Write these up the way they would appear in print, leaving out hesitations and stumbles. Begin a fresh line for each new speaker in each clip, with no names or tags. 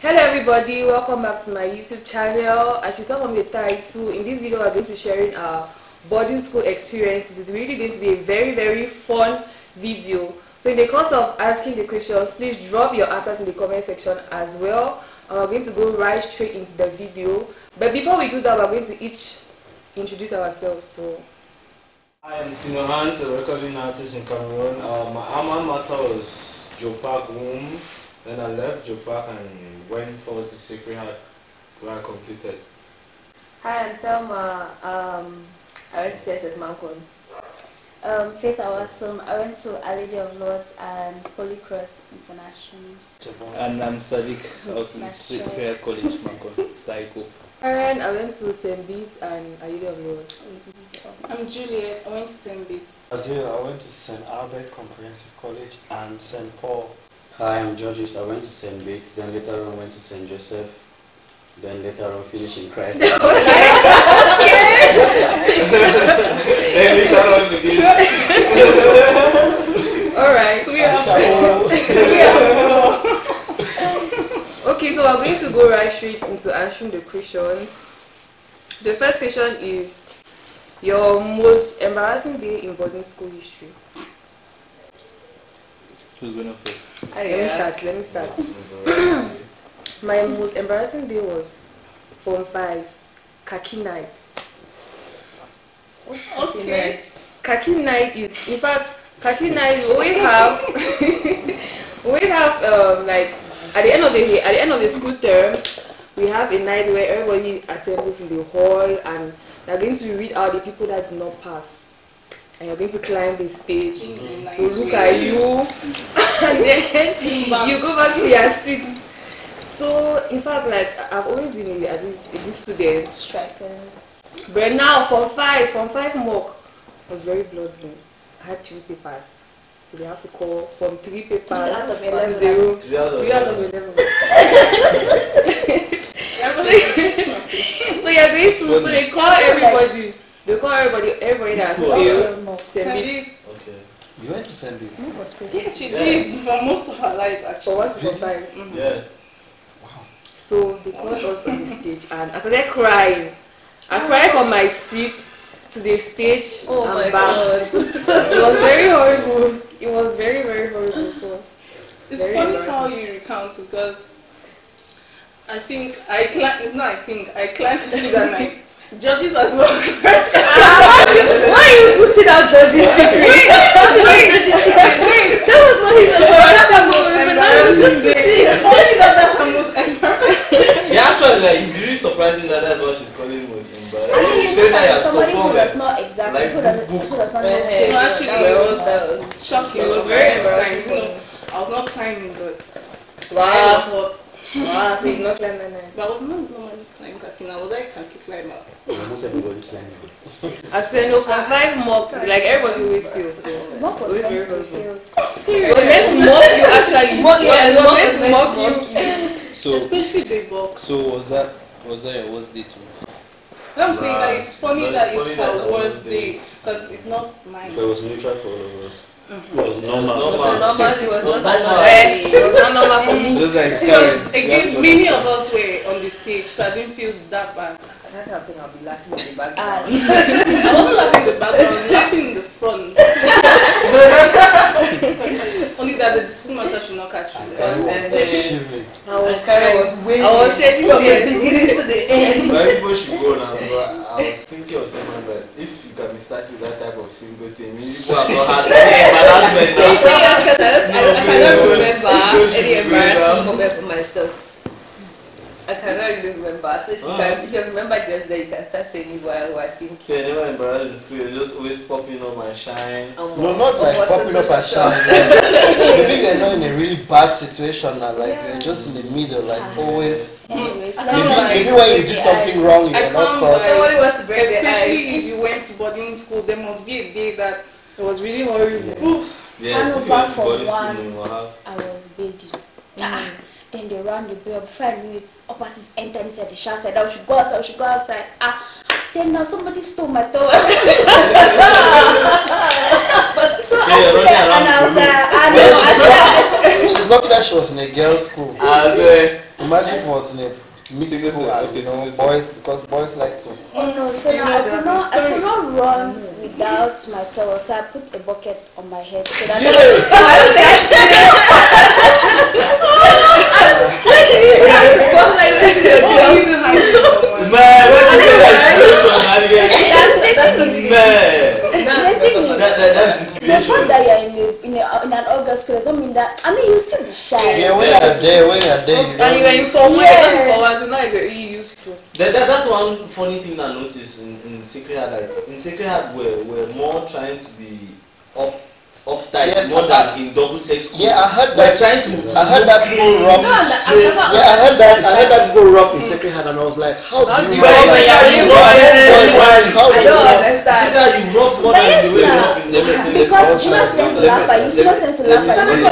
Hello everybody, welcome back to my YouTube channel. As you saw from the title, in this video we are going to be sharing our boarding school experiences. It's really going to be a very fun video. So in the course of asking the questions, please drop your answers in the comment section as well. And we're going to go right straight into the video. But before we do that, we're going to each introduce ourselves. So
I am Tino Hans, a recording artist in Cameroon. My alma mater was Joe Park Womb. Then I left Joe Park and went forward to Sacred Heart, where I completed.
Hi, I'm Thelma. I went to PSS Malcolm.
Faith Awasum. I went to Our Lady of Lords and Holy Cross International.
And I'm Sadiq. I was in Sacred College, Malcolm. Psycho.
Aaron, I went to St. Beats and Our Lady of Lords.
I'm Juliet. I went to St. Beats.
Azil, I went to St. Albert Comprehensive College and St. Paul.
Hi, I'm Georges. I went to St. Bates, then later on went to St. Joseph, then later on finished in Christ.
Then later on again.
Alright. Okay, so we're going to go right straight into answering the questions. The first question is your most embarrassing day in boarding school history.
Who's going first?
Let me start. My most embarrassing day was Form 5, khaki night.
Okay.
Khaki night is, in fact, khaki night we have like at the end of the school term, we have a night where everybody assembles in the hall and they're going to read out the people that did not pass. And you're going to climb the stage, they look at you, and then you go back to your seat. So, in fact, like, I've always been a good student.
Striker.
But now, Form 5 mock was very bloody. I had 3 papers. So they have to call from 3 papers to 0. 3 out of 11. So you're going to, so they call everybody. They call everybody that's failed.
Okay.
You went to St. Beats?
Yes, she did for most of her life actually.
For 1 to 5.
Yeah.
So they called us on the stage and I started crying. I cried from my seat to the stage and back. It was very horrible. It was very horrible. So
It's funny how you recount it because I climbed through that night. Judges as well.
why are you putting out Judge's secret?
Wait.
That was not his
embarrassing day. It's funny that's her most embarrassing.
Yeah, actually, like, it's really surprising that that's what she's calling most embarrassing.
Somebody who does not exactly, who does not know.
No, actually, it was shocking.
It was very embarrassing.
I was not climbing, but
Wow, so you've not climbed that night.
But I was not normally climbing khaki. I was like khaki climber.
Almost everybody climbed.
I said no, Form 5 mock, like everybody always feels. So
What was meant to be filled?
it was meant to mock you actually. It was meant to mock you.
So,
Especially big box.
so was that your worst day too?
I'm saying that it's funny that it's
funny that's
her
her
worst
worst
day because it's not mine.
But it was neutral for all of us.
It was normal.
It was not normal for me.
Those are
Because
scary.
again, many of us were on the stage, so I didn't feel that bad.
I don't think I'll be laughing in the back.
I wasn't laughing in the back, I was laughing in the front. Only that the discipline master should not catch you.
Shivering.
I was shedding
from the
tears.
beginning to the end.
But everybody should go now, but I was thinking of someone that if you can be starting with that type of single thing, people have not had any embarrassment now.
I cannot remember any embarrassing moment for myself. I cannot really remember. So if you remember just that, you can start saying it while we're thinking.
So you're never embarrassed in school, you're just always popping up and shine.
No, not like popping up and shine. Maybe you're not in a really bad situation now, like you're just in the middle, like always. Maybe when you did something wrong, you're not caught.
Somebody wants to break their
Especially
ice.
if you went to boarding school, there must be a day that
It was really horrible.
Yes, if you went to boarding school, you will have.
I was baby. Then they ran the bell. Before I knew it, opposites entered inside the shower. Said, "I should go outside. We should go outside." Then now somebody stole my towel. So I stood there and I was like,
She's lucky that she was in a girls' school.
Imagine
imagine if it was in a mixed
Single
school
sex,
and
okay,
you know,
single sex.
boys, because boys like to.
Oh no, so
You
now
know
I
there
could
are
not
stories.
run without my towel, so I put a bucket on my head so that
Man, what is that inspiration, man? That's
the
inspiration.
fact that you're in an August school doesn't mean that, I mean, you still be shy.
Yeah, when you're there, you
And you
don't.
were informal,
Yeah.
for once, so now you're really useful.
That's one funny thing I noticed in Sacred Heart. Like in Sacred Heart, we're more trying to be uptight,
Yeah,
more than in double sex school.
Yeah, I heard
We're
that.
trying to.
I heard that people rock straight. Yeah, I heard that people rock in Sacred Heart, and I was like, how do you rock?
How
How
I
do you
don't
rock?
understand.
that you rock more
But
than
yes,
the way you
now,
rock in double sex.
because Jesus tends to laugh at you, Jesus tends to laugh at you.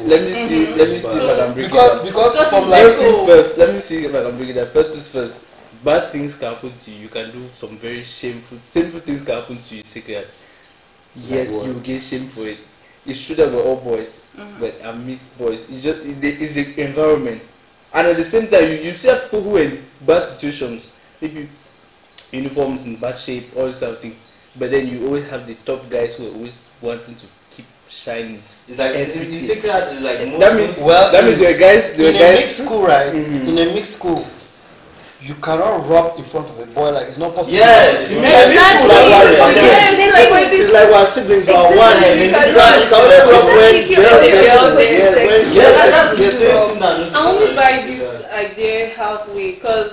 Let me see if I can bring it
Because
up.
from like
First things first, let me see if I can bring it up. First things first, bad things can happen to you. You can do some very shameful things can happen to you in secret. Yes, you get shame for it. It's true that we're all boys, but amidst boys, it's the environment. And at the same time, you see people who are in bad situations, maybe uniforms in bad shape, all these type of things. But then you always have the top guys who are always wanting to keep shining.
It's like in Sacred Heart, it's like
That means there are guys.
in a mixed school, right? In a mixed school, you cannot rap in front of a boy, like it's not possible.
Yeah,
It's
Exactly.
like we're siblings, we're one.
Exactly.
You can only rap when girls get to.
Yes,
Yes, when girls
the
get to.
I only buy this idea halfway because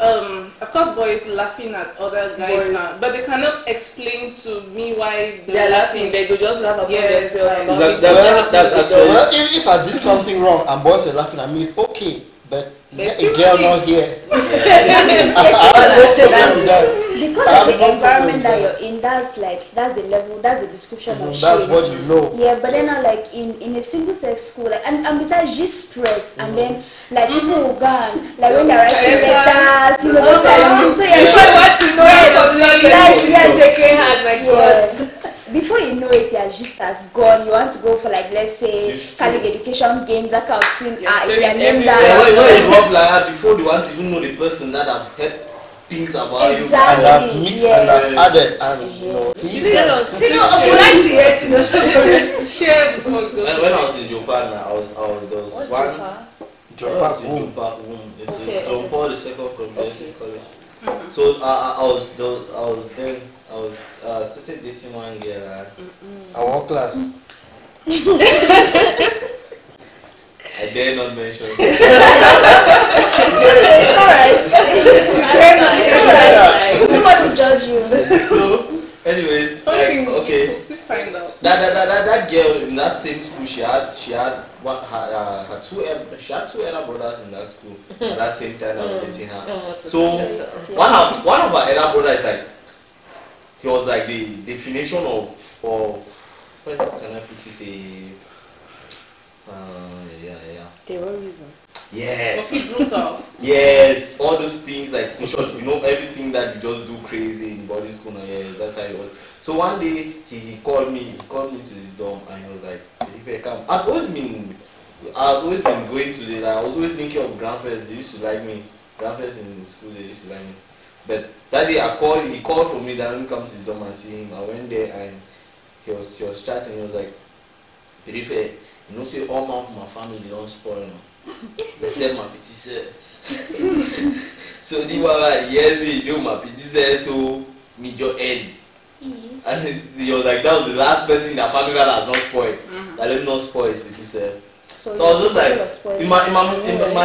I've got boys laughing at other guys now, but they cannot explain to me why
They're laughing, they just laugh about
Yes,
themselves.
That's actually.
Well, if I did something wrong and boys are laughing at me, it's okay. But let a
still
girl
laughing.
not here.
Because of the environment that you're in, that's the level, that's the description of shame.
That's what you know.
Yeah, but then like in a single sex school, like, and besides just spreads, and then like people will go and like when they're writing letters, you know, those kind of things. So you're
My God.
before you know it, your gist has gone. You want to go for like, let's say Catholic education games, that kind of thing. Is your name
Yeah,
that?
when you rap like that, before you want to even know the person that have heard things about you.
Exactly.
And I've mixed and I've added and you know.
share
When I was in Japan, there was one
Jopak
in
boom.
Japan room. It's
Okay.
John Paul II Comprehensive College. So I was then started dating one girl.
Our class.
I dare not mention.
It's alright. Nobody will judge you.
So, anyways, like, okay.
We'll still find out.
That girl in that same school, she had two elder brothers in that school at that same time I was dating her. So one of her elder brothers is like, he was like the definition of what can I put it?
Terrorism.
Yes.
Brutal.
Yes, all those things, like in short, you know, everything that you just do crazy in boarding school. Yeah, that's how it was. So one day he called me to his dorm and he was like, "If come," I've always been going to the. I was always thinking of grandfathers. They used to like me. Grandfathers in school, they used to like me. But that day he called for me. That I come to his dorm and see him. I went there and he was chatting. He was like, "Perife, you know, say all my family they don't spoil me. They said my petit sir." So the one yes, he do my petit sir, so me your head. And he was like, that was the last person in the family that has not spoiled. That let not spoil his petit sir. So I was just like, in my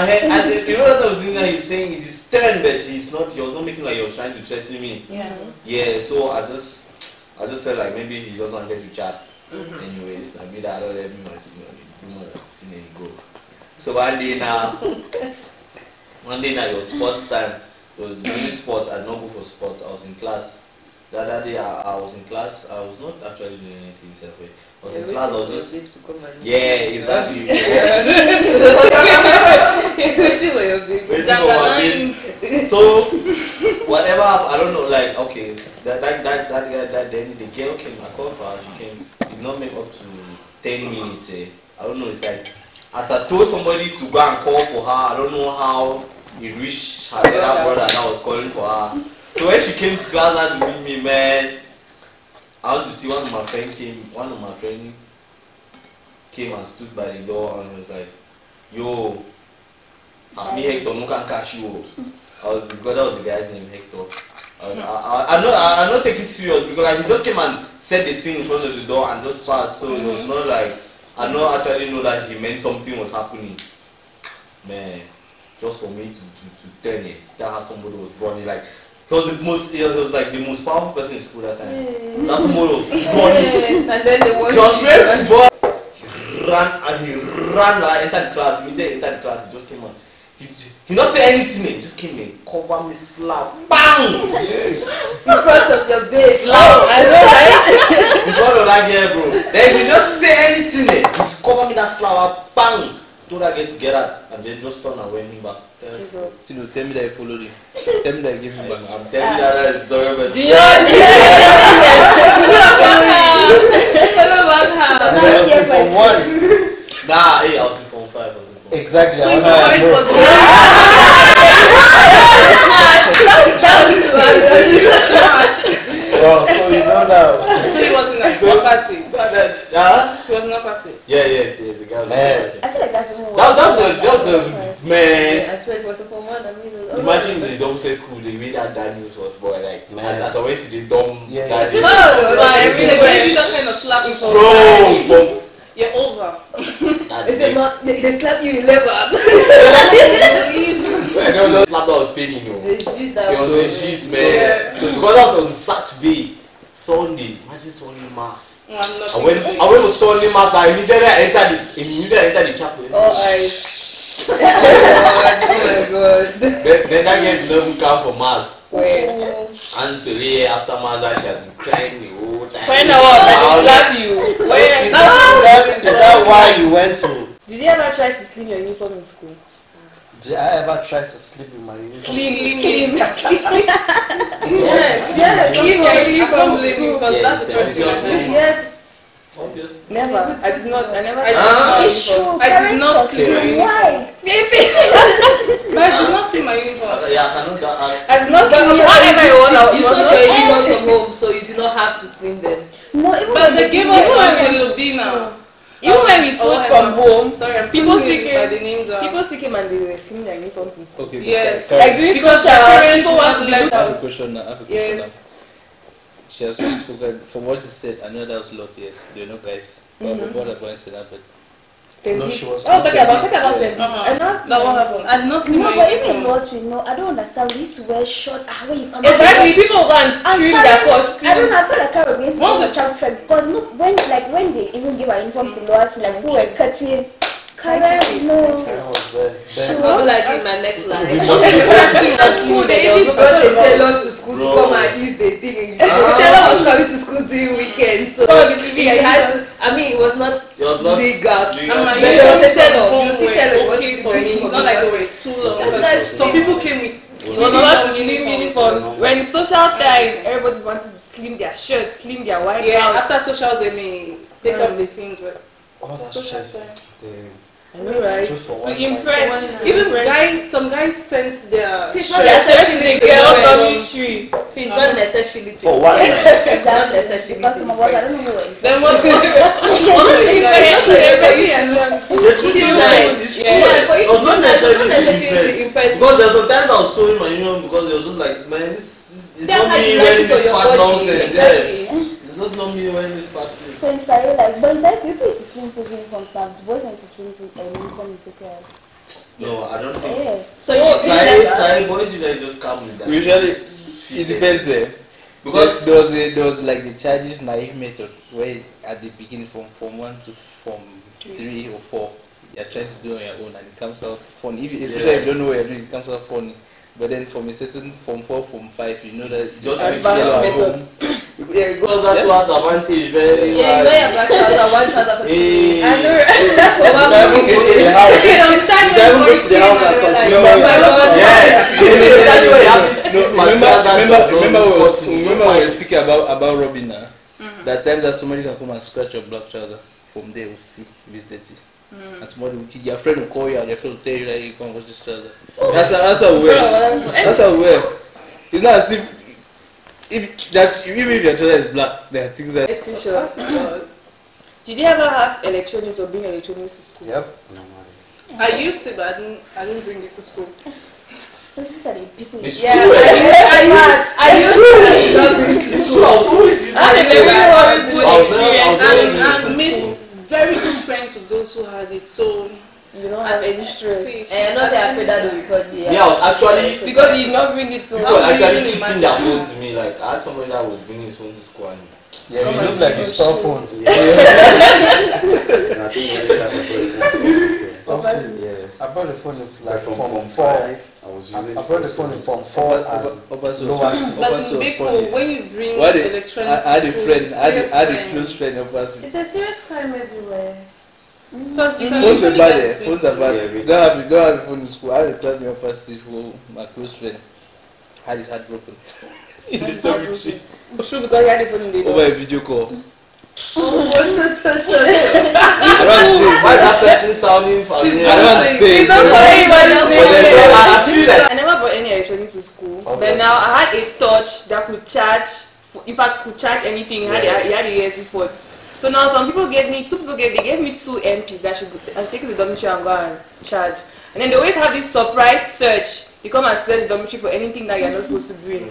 head, and you know that the thing that he's saying is he's stern, but he was not making like he was trying to threaten me. Yeah. So I just felt like maybe he just wanted to chat. Anyways, I made that all let me go. So one day now it was sports time. It was many sports. I did not go for sports. I was in class. The other day I was in class. I was not actually doing anything separate. I was in class. I was just exactly. Waiting for my baby. So whatever, I don't know. Like okay, that then the girl came. I called for her. She came. It did not make up to 10 minutes. I don't know. It's like
as I told somebody to go and call for her, I don't know how he reached her elder brother that was calling for her. So when she came to class and to meet me, man, I want to see one of my friends came and stood by the door and was like, yo, me Hector, no can catch you. Because that was the guy's name, Hector. I'm not taking it serious because like, he just came and said the thing in front of the door and just passed. So it was not like, I don't actually know that he meant something was happening. Man, just for me to turn it, that how somebody was running like. It was like the most powerful person in school that time. That's somebody was running.
And then they
He was playing football. He ran like entered the class. He entered the class, he just came on. He not say anything, he just came in, cover me, slap, bang!
in front of your bed.
Slap!
I know, right?
In front of that girl, bro. Then he not say anything, he just cover me that slap, bang! Told that girl to get out, and then just turn and went back.
Jesus.
Tino, tell me that you followed him. Tell me that you gave him back.
I'm telling you that is story of a
Do you know? Follow back her.
Nah, hey, I was in Form 5.
Exactly.
So
I
you
was
know it was
well, so you know now.
So he was in a passive. He was not passive.
Yes, the guy was
Man.
I feel like that's the whole
That was the man.
I swear it was a Form 1.
Imagine the double sex school, the way that news was, boy, like,
Man.
as I went to the dorm,
Yeah,
that
yeah.
They gave you that kind of slap before.
bro,
You're over.
Is it not? They slap you in liver.
no, slap that was paining, you know.
The shit that
It was
was
a shit, man. So because that was on Saturday, Sunday, imagine Sunday mass.
No, I'm not.
I went to Sunday mass. I immediately entered the chapel.
oh my god.
Then that girl did not even come for mass.
Wait.
Until after mass, that she had been crying the whole time.
Find out what they slap you. Where?
Is that why you went to?
Did you ever try to slim your uniform in school?
Did I ever try to sleep in my uniform?
Slim.
Yes,
Slim your
I can't
uniform.
believe you because
Yeah,
that's the first thing I heard.
Yes.
Obviously.
Never. I did not. I never.
It's true.
I did
Parents
not
must
sleep in my
know
uniform.
why.
But I did not see my uniform.
Yeah, I cannot.
I did not slim.
Whatever you want,
It
you
was
saw
not
your
just-
uniforms from home, so you do not have to slim them.
No, even
But
when
they gave us
Even
one
when
in
we-
Lubina.
Even when we stood from home,
Sorry, I'm
people
putting
speaking-
by the names out.
people still came and they were slimming their uniforms in school.
Okay,
Yes.
but-
Like during
Because
social,
their parents
people want to
want
be
to
looked
I have a
at.
question now.
Yes.
She has already spoken. From what she said, I know that was a lot, yes. They know guys. But what about St. Albert?
St.
No,
Pete.
she was
Oh, talking about St.
Uh-huh.
Pete. And now
That what happened. I did not see
no,
my
but even in
uniform.
what we know, I don't understand. We used to wear short. When you come
exactly, people go and
And
trim
Karen-
their
I don't
costumes.
know. I feel like I was going to
One
go
of
to child friend because no, when they even give our uniforms to Lois, like who were cutting. Karen, no.
Karen was there.
She
Then,
I feel like in my next life.
First
At school, they even brought the tailor to school to come and ease the thing. The tailor was coming to school during weekends, so obviously he had to. I mean, it was not
It was not
legal.
legal.
And my
But there was a
uniforms
tailor.
from
You
home
see
were
tailor, what
okay
is
for
the
me. It's
uniform?
not like they were too long.
Sometimes
Some people came with
It was about to slim uniform. When it's social time, everybody's wanting to slim their shirts, slim their white
Yeah,
gown.
after socials they may take up the scenes, but
oh, that's
social
just
time.
I know, right?
Just for
To
one
impress.
Even some guys sent their
It's not
shirts.
necessarily
The girls'
to
dormitory.
It's not necessarily to
for one.
It's not necessarily
Because some of us, I don't know who were.
Then what?
Just for you
The
feel
truth
nice.
is,
Yeah, for you
it
to
was
feel
not
nice, it's not
necessarily
necessarily to impress.
because there's sometimes I was showing my union because it was just like, man, this is
That's
not
how
me
you like
wearing
it on
this
your
fat
body.
nonsense.
Exactly.
Yeah, it's just not me wearing this fat thing.
So it's like, but it's like people used to slim put uniforms now. The boys used to slim put uniform in secret.
No, I don't think.
Yeah.
So you feel like
Side boys usually just come with that.
Usually,
It's
it
fitted.
depends.
Because
there was like the childish naive method where at the beginning from Form 1 to Form 3 or 4 you're trying to do on your own and it comes out funny. Especially if you don't know what you're doing, it comes out funny. But then from a certain Form 4, Form 5, you know that
Just
advanced method.
Yeah,
because that was advantage very
yeah, you wear your black trouser, one trouser for 2
Hey.
weeks. I know.
Go to the house. Go to the house and continue.
Especially when you have this material that does not
remember
look
we
cotton.
were speaking about Robin now. That time that somebody can come and scratch your black trouser, from there we'll see if it's dirty. And somebody will your friend will call you and your friend will tell you that you can't watch this trouser. That's how weird. That's how weird. It's not as if that even if your trouser is black, there are things that.
Did you ever have electronics or bring electronics to school?
Yep.
I used to, but I didn't bring it to school.
Those are the people.
The school.
Yeah, I used to bring it to school.
I was always using
That is a very horrible experience.
And I made very good friends with those who had it. So
You don't have any stress.
And not that afraid that they record me.
Yeah, I was actually
Because you did not bring it to
people were actually
really
keeping their phone to me. Like I had somebody that was bringing his phone to school and
Yeah, you look like you store phones.
Yes.
I brought the phone in like
From
from 4.
I was using
I brought the phone in from 4 and lowest.
but in Beko, when you bring
I
electronics
had
to
a
school,
friend,
it's
I had a
serious
close friend of ours.
It's a serious crime everywhere.
Because you can
Phones are
literally
bad,
get
eh? Phones are bad.
Yeah, really.
Don't have a phone in school. I had a class in upper stage who my close friend had his heart broken. In the dormitory.
True, because you had the phone in the
Over
door.
a video call.
why is that person sounding familiar?
I don't want to say it.
Don't
but-
worry about
but then-
it.
I feel like
I never brought any electronics to school, but
Obviously.
now I had a touch that could charge. In fact, could charge anything. It had a USB port. So now some people gave me 2 MPs that I should take it to the dormitory and go and charge. And then they always have this surprise search. You come and search the dormitory for anything that you're not supposed to bring.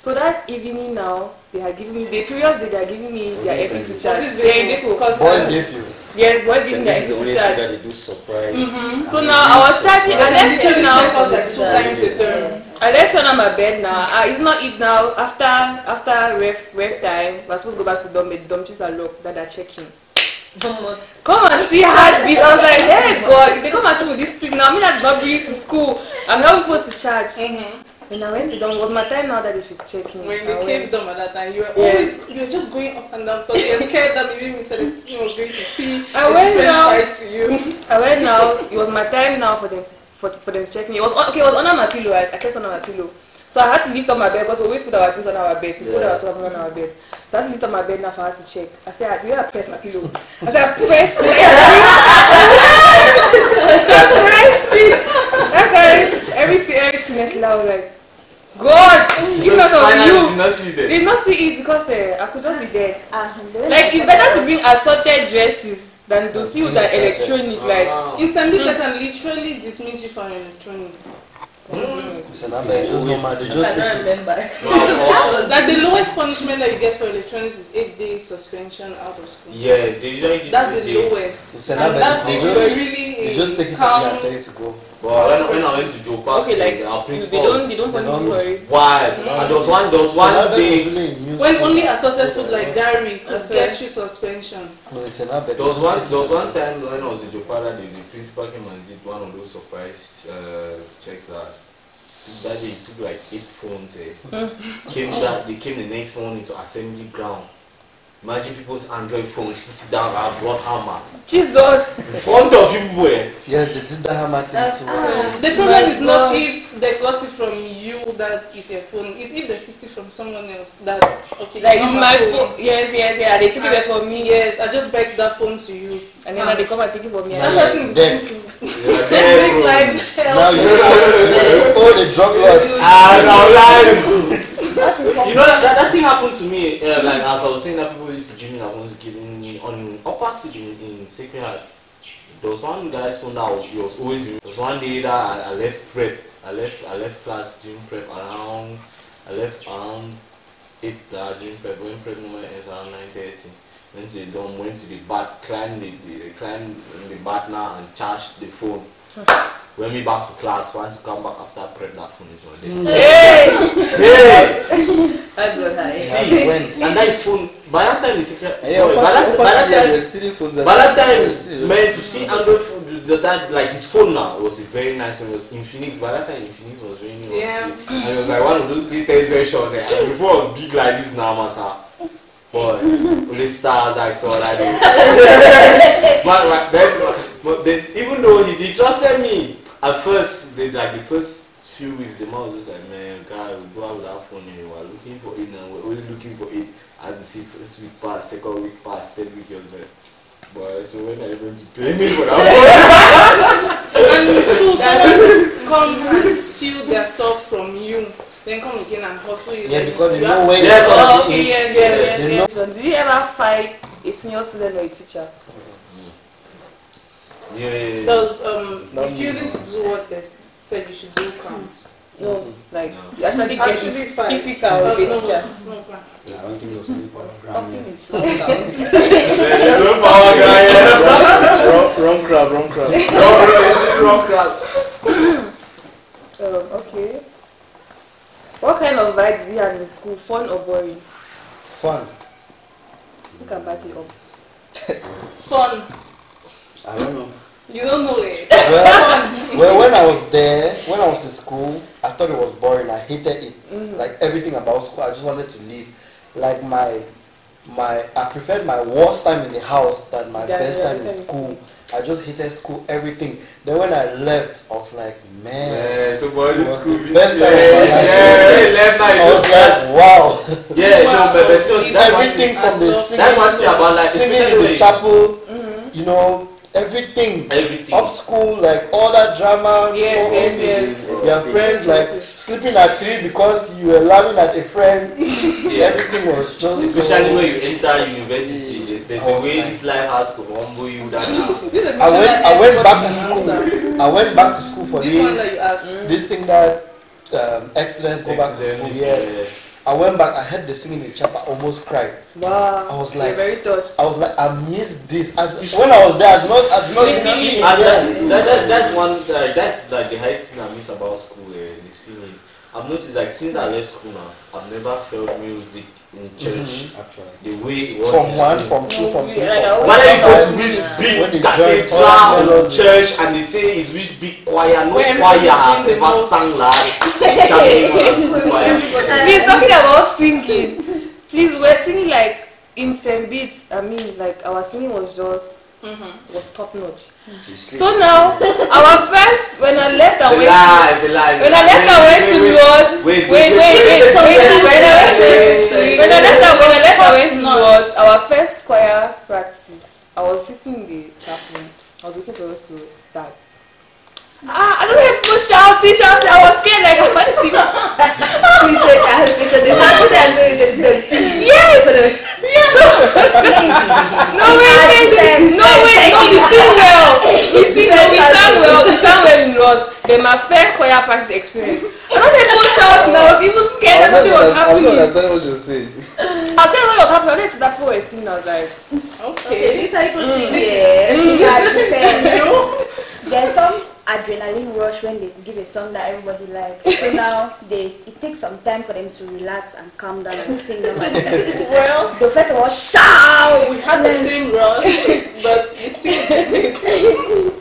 So that evening now, they had given me the previous day they are giving me their MPs to charge. Yeah, in Beko.
Boys gave you.
Yes, boys giving their
This is the
MPs
only
to
thing
charge.
that they do surprise.
So now I was charging, and then
So
till
you
now.
check us like 2 times a term.
I left on my bed now. It's not it now. After ref time, we're supposed to go back to dorm. The dormitories are locked. That are checking. Come and see heartbeat. I was like, hey God, they come and tell me this signal. I mean that's not bringing to school. I'm not supposed to charge. When I went to dorm, it was my time now that they should check me.
When
I
they
went.
came down at that time, you were
Yes.
always, you were just going up and down because you were scared that maybe Mr. He was going to see
I
a
went
different
down.
side to you.
I went now. It was my time now for them to check me. It was under my pillow. I kept under my pillow. So I had to lift up my bed because we always put our things on our bed. So we put our stuff on our bed. So I had to lift up my bed now for her to check. I said, I press my pillow. I said, I pressed it. I pressed it. Okay. Everything. And I was like, God, because of
finally
you.
did not see them.
Did not see it because I could just be there.
Like
Like it's better to bring assorted dresses than to see with an electronic. Like
In some they can literally dismiss you from electronic.
Listen, I mean, just no matter,
I
just
don't
take it.
remember.
Like the lowest punishment that you get for electronics is 8 days suspension out of school.
Yeah, they usually give
That's
you
the
days.
lowest.
Listen,
And
I
that's
mean,
if
they
you
just-
were really
You just take it
calm.
and tell you to go.
But when I went to Joe Park,
okay, like
our
they
principal
don't
They
punish
don't-
you for it.
wild. And there was one
Listen, I bet
day.
usually in news
When
school-
only assorted food like Gary could
That's
get
right.
you suspension.
No, listen, I bet
There was
just
one.
take
There was
it.
one time when I was in Joe Park that day, the principal came and did one of those surprise checks that day. Took like 8 phones. They came the next morning to assembly ground. Imagine people's Android phones, put it down and brought hammer
Jesus.
in front of you, boy.
Yes, they did that hammer thing
That's-
too.
The problem is not
God.
if they got it from you that is your phone. It's if they see it from someone else that okay.
Like
it's
it's
not
my phone. Yes. They took it for me.
Yes, I just begged that phone to use.
And then now they come and take it for me.
That
And
person is going to
Yeah, there,
make
bro.
life
Now
hell.
you oh, the drug lords.
I'm lying.
that's important.
You know that thing happened to me. Like as I was saying, that people used to give me that ones giving me on upper city in Sacred Heart. There was one guy's phone that he was always with me. There was one day that I left prep. I left class during prep around. I left around 8 during prep. When prep moment ends around 9:30. Went to the dorm, went to the bath, climbed the bath now and charged the phone. Went me back to class, want to come back after prep, that phone is not there.
hey,
Hey!
I go high.
See,
went.
and that is phone. By that time, the secret.
Yeah,
by that time,
they're stealing phones.
by that time, man, to see Android phone, that like his phone now was a very nice one. It was Infinix. By that time, Infinix was really new.
Yeah.
And it was like one of those details very short there. And before it was big like this now, massa. Boy, only stars I saw that day. but then, even though he trusted me at first, the first few weeks, the man was just like, man, God, we go out with that phone and we're looking for it now. We're only looking for it. As you see, first week pass, second week pass, third week, you're there.
Boy, so when are you going to pay me for that?
And in school, someone come and steal their stuff from you, then come again and hustle you.
Yeah,
then
because they
you
know
have to-
when
Yes,
you're
Oh,
coming
okay,
in.
yes,
Yes,
yes,
yes.
So did you ever fight a senior student or a teacher?
Yeah.
Does
Not
refusing
me,
to do what they said you should do count?
No, like
No.
you actually get
Actually, fine.
physical
So,
with a
no,
teacher.
no, fine.
I don't think there's any part of ground
Talking
here.
is not count.
There's no power guy here.
Wrong crowd, wrong crowd.
Wrong crowd.
Okay. What kind of vibes do you have in school? Fun or boring?
Fun.
You can back it up.
Fun.
I don't know.
You don't know it.
Well, when I was there, when I was in school, I thought it was boring. I hated it. Like everything about school, I just wanted to leave. Like I preferred my worst time in the house than my
Yeah,
best
yeah,
time in
yeah.
school. I just hated school, everything. Then when I left, I was like, man,
Yeah, so boy,
it
this
was
school.
the best
Yeah,
time of my life.
yeah, left now.
I was like, wow.
Yeah, no, but seriously, that's one
Everything
thing.
from the
That's
singing,
That's one thing about like,
singing
especially
in the
when
chapel, you know, everything.
everything.
Up school, like all that drama,
Yes,
all
yes,
of
yes.
your friends like sleeping at 3 because you were laughing at a friend.
Yeah.
Everything was just
Especially
so,
when you enter university, there's
I
a
was
way
like-
this life has to humble you that now.
This is a
I went back to
answer.
school. I went back to school for
This one that you asked.
this thing that ex-students go back to school. Yeah. I went back. I heard the singing in the chapel. I almost cried.
Wow.
I was
You're
like,
very touched.
I was like, I missed this. When I was there, I did not even see it.
And
Yeah.
that's one that's like the highest thing I miss about school, the singing. I've noticed like since I left school now, I've never felt music in church
Actually.
the way it was
From
in
1,
school.
from 2, from 3.
Like, I
from
always
Whether you go
Yeah.
to which
When
big
they join
cathedral
all
or
melody.
church and they say it's which big choir, no
Where
choir
everybody
has
sing the
ever
most.
sang like
Please, talking about singing. Please, we're singing like in St. Beats. I mean, like our singing was just was top notch. So now, our first when I left, I
It's a
went.
lie, it's a lie.
When I left, I went to Lords.
Wait.
When I left, I went to Lords. Our first choir practice. I was sitting in the chapel. I was waiting for us to start. I don't hear people shouting. I was scared, like I'm going to see.
Please wait, I have to the shouting and the singing.
Yes.
Please.
No, wait, we sing well. We sang well in Lords. Then my first choir practice experience. I don't hear people shouting. I was even scared that nothing was
I was
happening.
not understanding what you're saying.
I was scared what was happening. I didn't see that people were singing. I was like,
Okay, this how you sing.
There's some adrenaline rush when they give a song that everybody likes. So now it takes some time for them to relax and calm down and sing them.
Well,
They first of all shout.
we had the same rush, but you still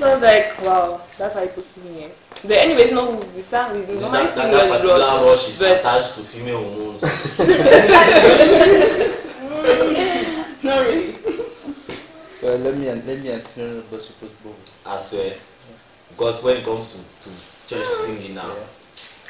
so I was like, wow, that's how people sing here. But anyways, no, we sang. We normally
That
sing well in
particular
Lords.
rush is
but-
attached to female hormones.
not really.
Well, let me answer the bus bubble.
I swear. Because when it comes to church singing now,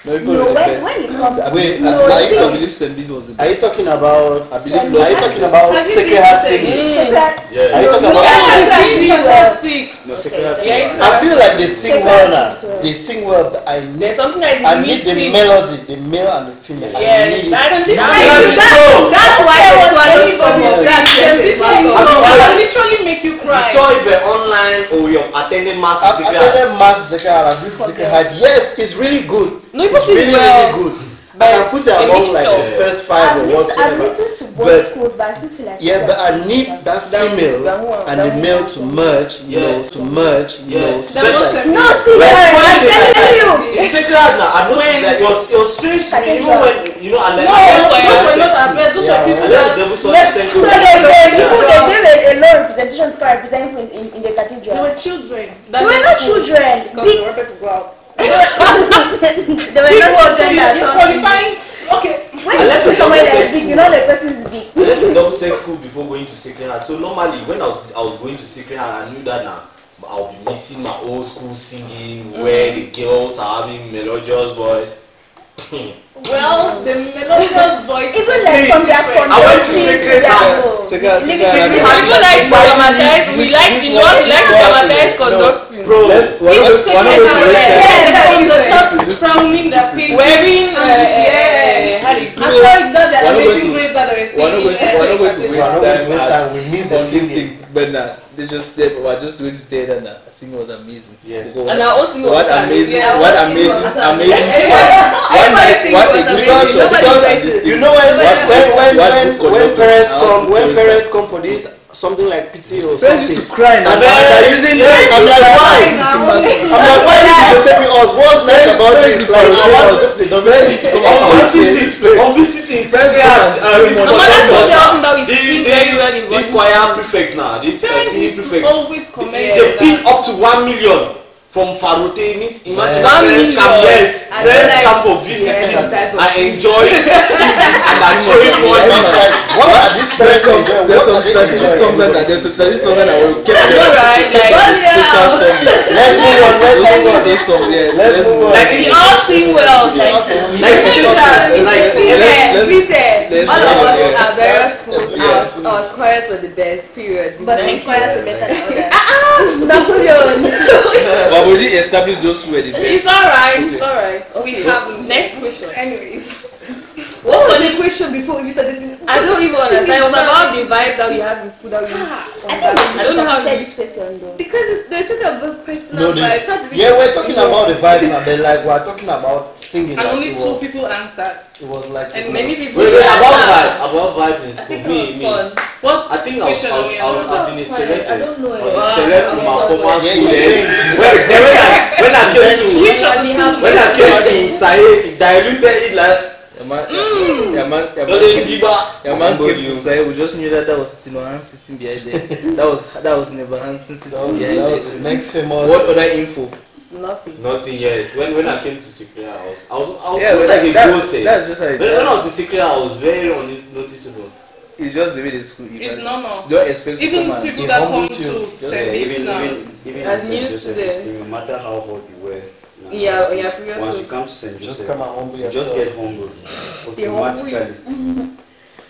No, people
No,
are the
when
best.
it comes
Wait,
no,
are
see,
you
I
talking-
believe St. Beat was the
Are you
best.
talking about?
I believe
Are you talking about
Have you
Sacred
been
Heart
to
singing?
St.
so that
Are you talking
No,
about?
sick.
no
Okay.
secret
Yeah,
I feel like they sing well now.
Sacred Heart
They sing well, but I
there's
need
something that is
the
missing.
melody, the male and the female. I
Yeah,
need it.
that's
That's why they swallow some of that
It
sentence.
will literally make you
You
cry.
saw it online or you've attended mass in
I've
secret.
attended Mass Sacred Heart. I've been to Sacred Heart. Yes, it's really good.
No, people
It's
sing
really,
well.
really good.
But
And I put it
a
among like
mixture.
the first 5 or
I've
whatever.
listened to both
But-
schools, but I still feel like
Yeah, but I need that female and the male to merge, you know, to merge, you know.
Yeah.
To
They're
like-
not
No, see,
But
I'm
funny
telling you.
In secret heart now, I noticed that it was strange to me, even when, you know, I
No,
like
those were not our best. Those were
Yeah.
people
I let
that.
the devil saw
Yes,
the
so
same
they gave a low representation to represent in the
They
cathedral.
were children.
They were not children.
Because they wanted to go out.
They were
Big
not
ones, so
children.
you
that saw-
qualifying. Okay.
When
I
you
left
see
the
somewhere
double
that's
sex
big, you know the person is big.
I left the double sex school before going to Sacred Heart. So normally when I was going to Sacred Heart, I knew that now I'll be missing my old school singing where the girls are having melodious voice.
Well, the melodious voice.
Even like from their
I went to
conducting to
Secret
their
House.
home.
People like to dramatize. We like to dramatize conducting.
Bro, one of
the sound frowning their face.
Wearing
how do you I'm sure it's not the amazing grace that they were singing.
We're not going to waste time.
We missed the singing.
But nah, they just we're just doing to tell them that singing was amazing.
Yes.
And our own singing was amazing.
What amazing.
Because you know when parents come for this something like pity or something.
Used to cry
and they're using I'm like why? Why did you take me us? What's nice about this? Like
these choir prefects now, these singing prefects,
always comment.
they pick up to 1 million from Farote. Means imagine parents come for visiting and enjoy and are showing money.
What are these parents enjoying?
There's some strategic songs that will get
special
songs.
Let's move on.
Like we all sing well. All of us at various schools, our choirs were the best. Period.
But some choirs were better than others. Napoleon.
But we didn't establish those who were the best.
It's alright. It's alright.
We have
next question.
Anyways.
What was the question before we started?
I don't even understand. It was about the vibe that we have in school that we
I don't know how to this question though.
Because they talk about personal vibes.
Yeah, we're talking about the vibes and then like we're talking about singing.
And only 2 people answered.
It was like
and
maybe
about vibes in school. Me.
What?
I think I've been a celeb.
I don't know.
Celeb in my former school. When I came to Sahe, diluted it like.
Your man came to say we just knew that was Tino Hansen sitting behind there. That was never Hansen sitting behind there.
That was the next famous.
What other info?
Nothing.
Yes. When I came to Secret House, I was like a ghost.
That's just like
when I was in Secret House, I was very unnoticeable.
It's just the way the school.
It's normal.
Don't expect
even people that come to St.
Even
as new students,
no matter how hot you were.
Yeah,
once you come to St. Joseph,
just come and humble yourself.
Just get humble. Automatically.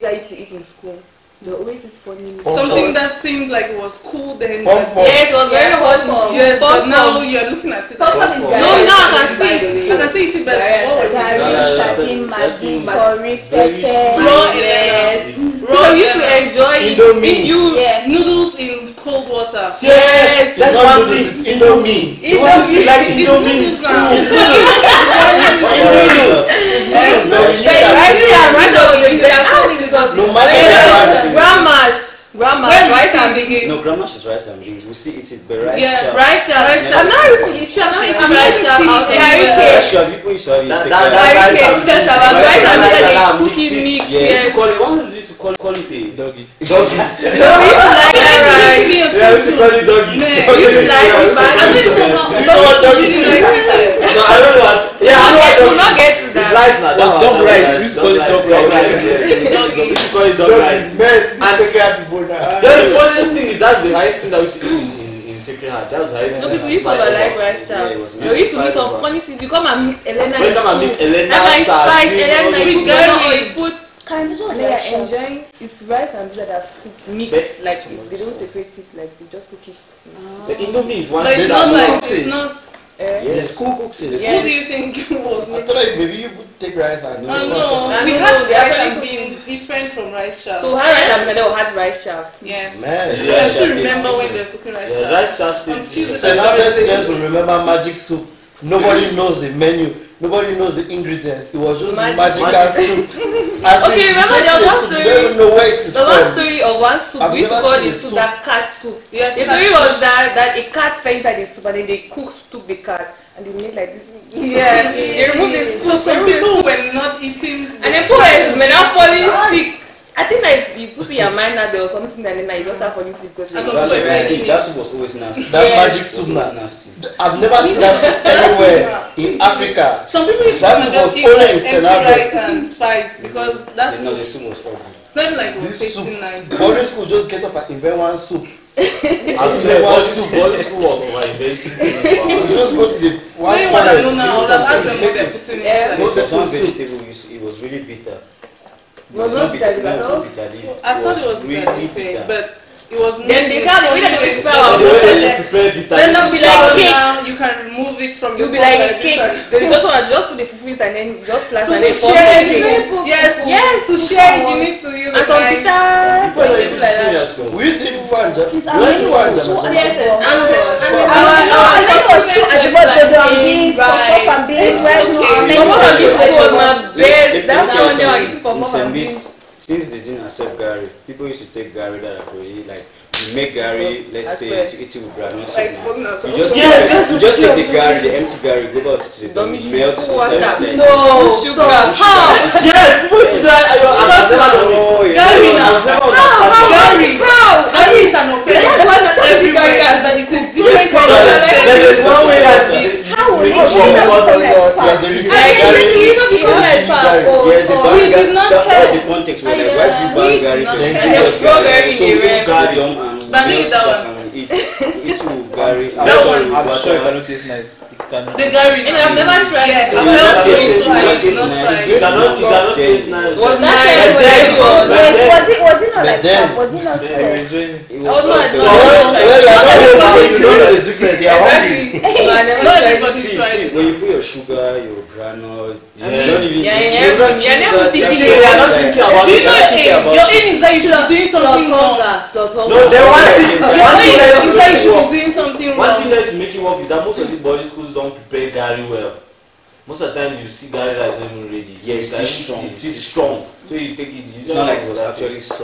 I used to eat in school. There always is funny.
Something that seemed like it was cool then.
Yes, it was very hot.
Yes, but now you're looking at it.
No, now I can see it. I can see it better.
Maggi, curry, pepper,
so we used to enjoy
noodles in cold water.
Yes,
that's one thing. Indomie. Like Indomie.
Rice and beans.
No, grandma's is rice and beans. We still eat it, but rice.
Yeah, rice chaff. I'm not eating rice chaff. Carry cake.
People used to have it.
Carry cake because our rice and beans cooking mix.
Yeah, what used to call it? Doggy.
No, we used to like rice.
Yeah, we used to call it doggy.
We used to like it.
You know what doggy? No, I don't know what. Yeah, I know what doggy.
We'll not get to that.
Rice now.
Dog rice. We used to call it dog rice.
We used to call it dog rice. The funniest thing is that's the highest thing that we used to do in Sacred Heart. That was the highest thing.
No, because we used to like rice chaff. We used to meet some funny things. You come and mix Elena.
You come and mix Elena.
That guy spice Elena. You put Ghana or you put.
Kind of
they are enjoying. It's rice and beans that are mixed. Like they don't separate it. Like they just cook it.
The Indomie is one.
But it's not like it's not.
The school cooks it.
What do you think was?
I thought like maybe you would take rice and
no, we had rice and beans different from rice chaff.
So had rice and beans, they had rice chaff.
Yeah.
Man,
I still remember when they were cooking rice chaff.
Rice chaff tastes.
Guys will remember magic soup. Nobody knows the menu. Nobody knows the ingredients. It was just magical soup.
Okay, remember there was one story.
You don't even know where it is
the one story of one soup. We used to call the soup that cat soup.
Yes,
the story was that a cat fell inside the soup and then they took the cat and they made like this.
Yeah,
they removed the soup.
So some people were not eating.
And then people were now falling sick. I think that you put in your mind that there was something that then you just start falling sick because
that soup was always nasty.
That magic soup was nasty. I've never seen that soup anywhere in Africa.
Some people used to just eat like empty rice and spice because that's
the soup was horrible.
It's not like it was tasting nice.
Boarding school just get up and invent one soup.
I swear, boarding school was over-inventing.
You just go to the
When you want to know now, I would have asked them what they're putting inside.
Most of some vegetable, it was really bitter. It
Was not bitter leaf at all?
bitter leaf.
I thought it was bitter leaf, but it was
Then they can't, we don't even spell
The
our
way they
process.
prepare bitter
Then they'll be like cake.
now you can remove it from
You'll
the
be like
pot
a cake.
different.
They just want to just put the fufu and then just flash
So
and
to
then pour
share
it.
it, yes, to share it, you need to use
And some
like
bitter for
Bitter
it like that.
years ago.
We used to eat fufu and jam.
It's
You like fufu and
amazing.
jam?
Yes, and
I think it was so ajibot dodo and beans, puff and beans, rice no
Papa and beans was my best. That's the
If-
only one I eat
in
papa
St.
and
Beats,
beans.
since they didn't accept Gary, people used to take Gary that are already like you make Gary, let's
I
say
swear.
to eat it with granule
like
soup.
exposing
You
ourselves.
just
Yes,
take,
yes,
you just
yes,
take the
yes.
Gary, the empty Gary, go back to the
Dummy
melt
sugar,
it,
water.
serve it like
No,
Sugar.
how?
Yes, people do that. I've never done it.
Oh, yeah.
Gary
I've
now.
never understood.
Gary.
How?
Gary is an offense.
That's what that's what the Gary
Everywhere,
has
but
been.
it's a
Yes,
different
but
kind of
there is one way that
How would
make
you
it
show
work.
them
Yes,
from
yes,
like
yes, yes.
You know become like
Gary.
Yes, the
or
bang
We did
Gary,
not
that
care.
was the context where like, why do you
We
ban
did
Gary?
not
Then
care.
give
And
us
they throw
Gary.
Gary
So
in
we
the
go
red.
to the dump and
Ban
melt
it that
back
one.
and eat with Gary.
That one.
I'm sure it
butter.
cannot taste nice. It cannot.
The Gary.
And I've never tried
Yeah,
it.
I've
Yeah,
never
that's
seen
it.
it, so I
It
did not
tastes
try
nice.
it.
You cannot taste nice.
Was
Not
nice.
everywhere
then-
it was.
Wait, was it not
But
like
then-
that? Was it not
They were
soft?
enjoying it.
It
Also,
was
I
so
don't
good.
know.
Well, you are not able to, you don't know the difference. You are hungry.
Exactly. So I never
Not
tried
everybody
it.
See,
tried
see,
it.
when you put your sugar, your granule, you
Yeah.
don't even
Yeah,
eat
yeah,
children
yeah,
choose
never
that.
thinking
That's
They
so
are not
like-
thinking about
Do you
it.
know
They're thinking about
your
it.
aim is that you should be doing
Plus
something wrong.
hunger. Plus hunger.
No, there one thing.
Yeah.
One
Your
thing
aim
that
is that you
is
should
work.
be doing something
One thing
wrong.
that is making work is that most of the boarding schools don't prepare Gary well. Most of the time you see Gary that is not even ready. So
Yeah, it's
like,
strong.
It's strong. So you take it. You
It's
don't
not like
know
it was
that.
actually soft.